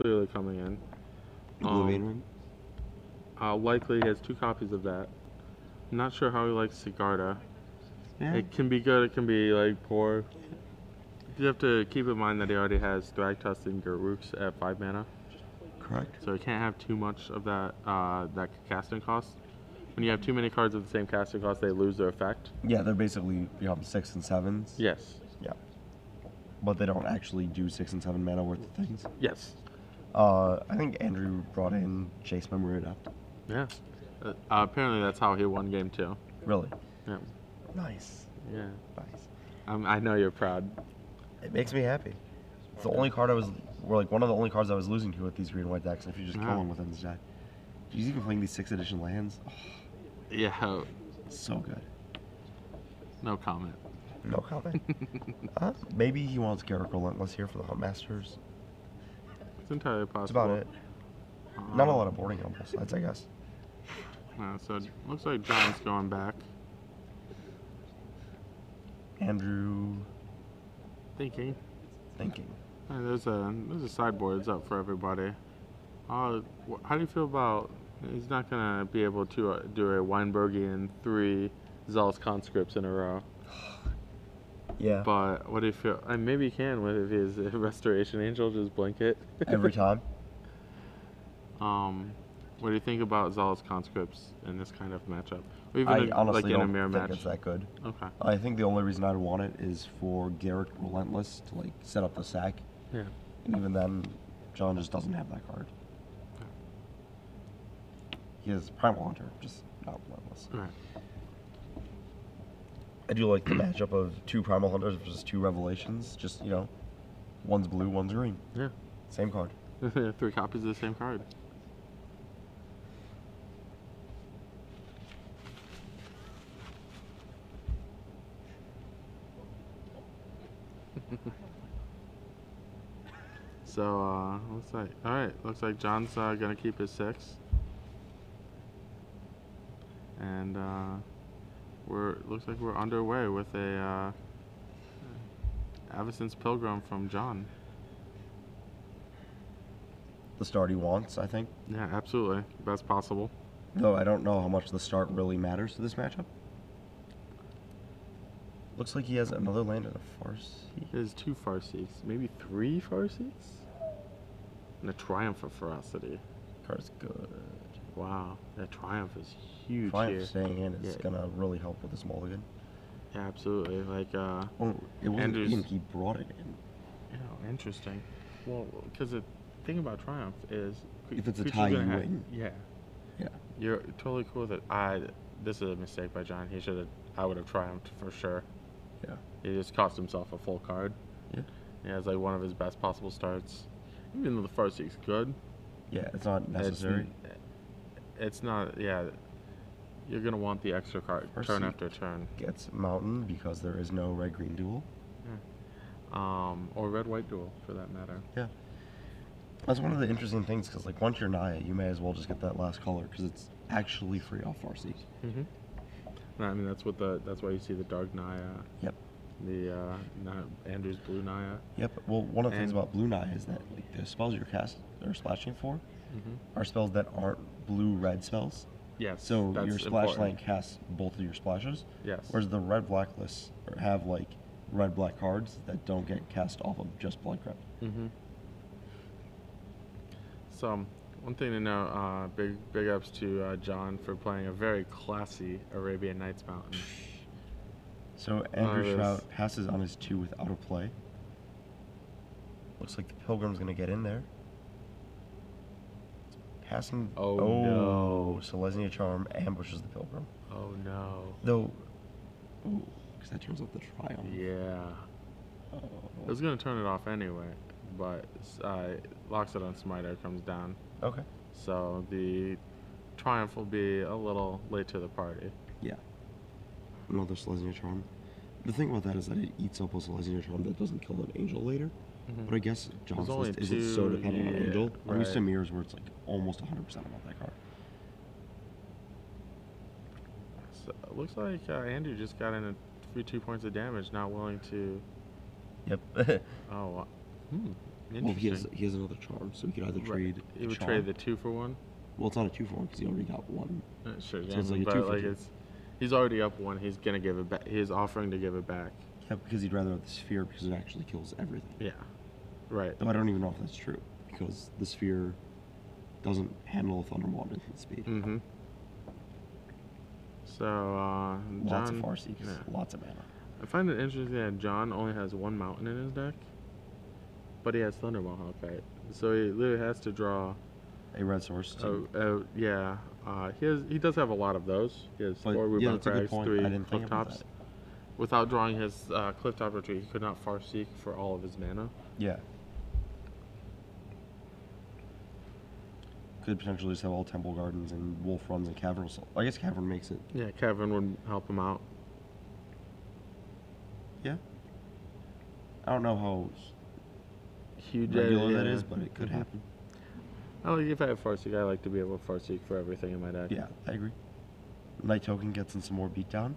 clearly coming in. Blue Vein Ring? Likely he has 2 copies of that. Not sure how he likes Sigarda. Yeah. It can be good, it can be like poor. You have to keep in mind that he already has Thragtusk and Garrooks at 5 mana. Correct. So he can't have too much of that that casting cost. When you have too many cards with the same casting cost, they lose their effect. Yeah, they're basically become 6 and 7s. Yes. Yeah. But they don't actually do 6 and 7 mana worth of things. Yes. I think Andrew brought in Chase Memory Adept. Yeah. Apparently that's how he won game 2. Really? Yeah. Nice. Yeah. Nice. I know you're proud. It makes me happy. It's the only card one of the only cards I was losing to with these green and white decks. If you just kill them within this deck. He's even playing these 6th edition lands. Oh, yeah. so good. No comment. No comment. Maybe he wants Garrett Relentless here for the Huntmasters. It's entirely possible. That's about it. Not a lot of boarding on both sides, I guess. So it looks like John's going back. Andrew Thinking. There's a sideboards up for everybody. How do you feel about? He's not gonna be able to do a Weinbergian 3 Zealous Conscripts in a row. Yeah. But what do you feel? Maybe he can with his Restoration Angel, just blink it every time. What do you think about Zealous Conscripts in this kind of matchup? Or even I honestly like in a don't mirror think match? it's that good. Okay. I think the only reason I'd want it is for Garrett Relentless to like set up the sack. Yeah. And even then, John just doesn't have that card. Okay. He has Primal Hunter, just not Relentless. Right. I do like the matchup of 2 Primal Hunters versus 2 Revelations. Just, one's blue, one's green. Yeah. Same card. 3 copies of the same card. So looks like John's gonna keep his 6, and looks like we're underway with a Avacyn's Pilgrim from John. The start he wants, I think. Yeah, absolutely, best possible. Though I don't know how much the start really matters to this matchup. Looks like he has another land and a Farseek. He has 2 Farseeks, maybe 3 Farseeks? And a Triumph of Ferocity. Card's good. Wow, that Triumph is huge. Triumph here. staying in is gonna really help with this mulligan. Yeah, absolutely. Like, it wasn't Ian, he brought it in. Yeah, interesting. Well, because the thing about Triumph is, if it's a tie, you win. Yeah. Yeah. You're totally cool with it. This is a mistake by John. I would have triumphed for sure. Yeah. He just cost himself a full card. Yeah. Yeah, it's like one of his best possible starts. Even though the Farseek's good. Yeah, it's not necessary. It's not, yeah. You're going to want the extra card turn after turn. Gets Mountain because there is no red-green duel. Yeah. Or red-white duel, for that matter. Yeah. That's one of the interesting things, because like once you're Naya, you may as well just get that last color, because it's actually free off Farseek. I mean, that's why you see the Dark Naya. Yep. The Andrew's Blue Naya. Yep. Well, one of the things about Blue Naya is that like, the spells you're splashing for are spells that aren't blue-red spells. Yes. So your splash land casts both of your splashes. Yes. Whereas the red-black lists have like red-black cards that don't get cast off of just blood crypt. So one thing to know, big ups to John for playing a very classy Arabian Nights Mountain. So Andrew Shrout passes on his 2 without a play. Looks like the Pilgrim's gonna get in there. Passing. Oh no! Selesnya Charm ambushes the Pilgrim. Oh no! Though, because that turns off the Triumph. Yeah. Oh. It was gonna turn it off anyway, but locks it on Smiter comes down. Okay. So the Triumph will be a little late to the party. Yeah. Another Selesnya Charm. The thing about that is that it eats up a Selesnya Charm that doesn't kill an Angel later. But I guess John's list isn't so dependent on Angel. I'm used to mirrors where it's like almost 100% about that card. So it looks like Andrew just got in a free 2 points of damage, not willing to. Yep. Oh. Well, he has another charm, so he could either trade. He would trade the 2 for 1. Well, it's not a 2 for 1 because he already got 1. Sure, so it's like a 2 for 2. He's already up 1. He's gonna give it back. He's offering to give it back. Yeah, because he'd rather have the sphere because it actually kills everything. Yeah, right. Though I don't even know if that's true because the sphere doesn't handle a Thunderbolt instant speed. Mm-hmm. So John, lots of Farseeks, lots of mana. I find it interesting that John only has 1 mountain in his deck, but he has Thunderbolt Hawkeye. So he literally has to draw a red source. Yeah. He does have a lot of those. He has 4 Rubon Crags, 3 Cliff Tops. Without drawing his Cliff Top retreat, he could not Farseek for all of his mana. Yeah. Could potentially just have all Temple Gardens and Wolf Runs and Cavern Assault. I guess Cavern makes it. Yeah, Cavern would help him out. Yeah. I don't know how huge regular that is, but it could happen. If I have Farseek, I like to be able to Farseek for everything in my deck. Yeah, I agree. Night Token gets in some more beatdown.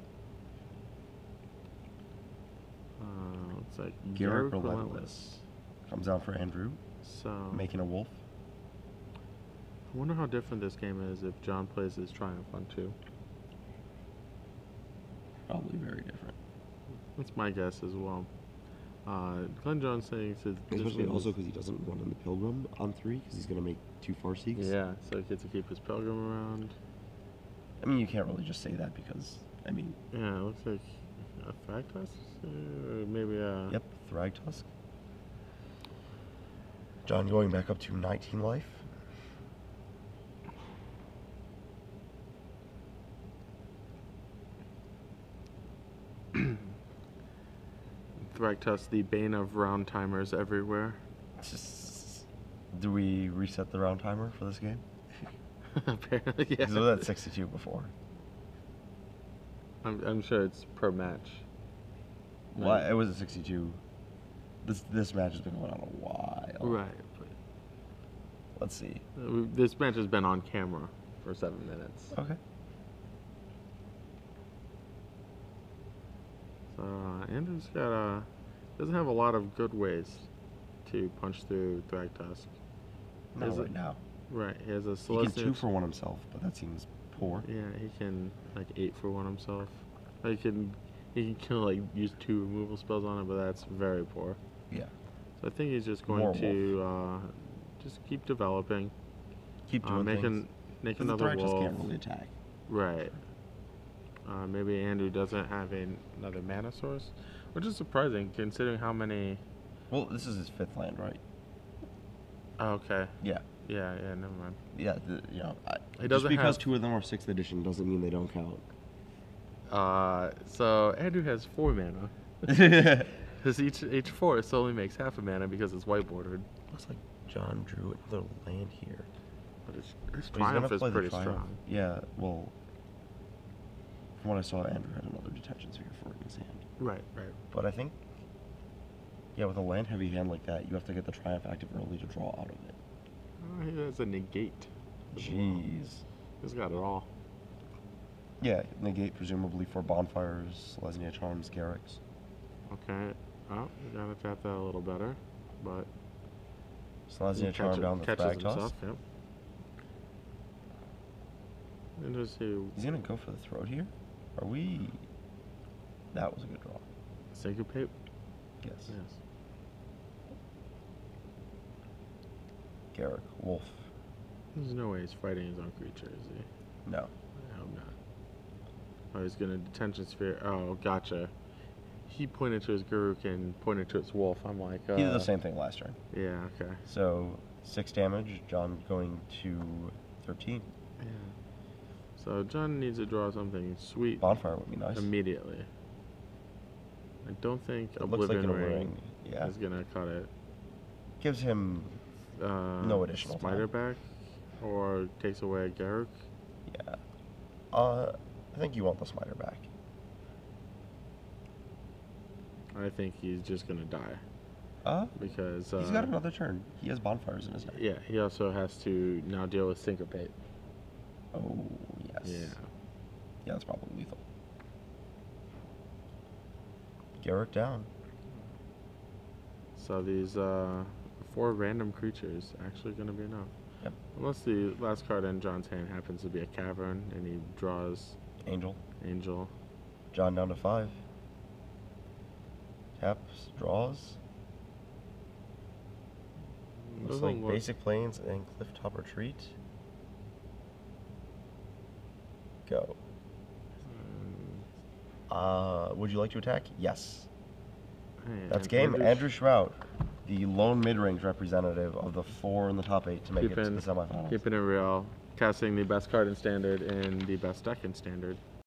Looks like Garrett Relentless comes out for Andrew. So making a wolf. I wonder how different this game is if John plays his Triumph on 2. Probably very different. That's my guess as well. Glenn Jones saying especially also because he doesn't run in the Pilgrim on 3 because he's going to make 2 Farseeks. Yeah, so he gets to keep his Pilgrim around. I mean, you can't really just say that because, I mean... Yeah, it looks like a Thragtusk? Maybe a... Yep, Thragtusk. John going back up to 19 life. Thragtusk, the bane of round timers everywhere. Do we reset the round timer for this game? Apparently, yeah. Because it was at 62 before. I'm sure it's per match. Well, it was at 62. This match has been going on a while. Right. Let's see. This match has been on camera for 7 minutes. Okay. So Andrew's got doesn't have a lot of good ways to punch through Thragtusk. Not right now. Right. He has a He can 2 for 1 himself, but that seems poor. Yeah, he can like 8 for 1 himself. He can kill use 2 removal spells on it, but that's very poor. Yeah. So I think he's just going to just keep developing. Keep doing things. Make another wolf. The can't really attack. Right. Maybe Andrew doesn't have another mana source, which is surprising considering how many. Well, this is his 5th land, right? Oh, okay. Yeah. Yeah. Never mind. Yeah. Just because 2 of them are 6th edition doesn't mean they don't count. So Andrew has 4 mana. Because each forest only makes half a mana because it's white bordered. Looks like John drew another land here. But his Triumph is pretty strong. Yeah, well, from what I saw, Andrew had another detention sphere for in his hand. Right. But I think, with a land heavy hand like that, you have to get the Triumph active early to draw out of it. He has a negate. Jeez. He's got it all. Yeah, negate presumably for bonfires, Lesnia Charms, Garrix. Okay. Oh, we gotta tap that a little better, but. Selesnya Charm down the Thragtusk. Yep. Interesting. He's gonna go for the throat here? Are we... That was a good draw. Syncopate? Yes. Garrick, Wolf. There's no way he's fighting his own creature, is he? No. I hope not. Oh, he's gonna detention sphere. Oh, gotcha. He pointed to his Garuk and pointed to his wolf. I'm like, he did the same thing last turn. Yeah, okay. So 6 damage. John going to 13. Yeah. So John needs to draw something sweet. Bonfire would be nice. Immediately. I don't think Oblivion Ring is gonna cut it. Gives him no additional Spider back, or takes away Garuk. Yeah. I think you want the Smiter back. I think he's just gonna die. Because he's got another turn. He has bonfires in his hand. Yeah, he also has to now deal with Syncopate. Oh, yes. Yeah. Yeah, that's probably lethal. Garrick down. So these 4 random creatures actually going to be enough. Yep. Unless the last card in John's hand happens to be a cavern and he draws Angel. John down to 5. Taps, draws. Looks like basic plains and clifftop retreat. Go. Would you like to attack? Yes. Hey, that's game. Andrew Shrout, the lone mid-range representative of the 4 in the top 8 to make it to the semifinals. Keeping it real. Casting the best card in Standard and the best deck in Standard.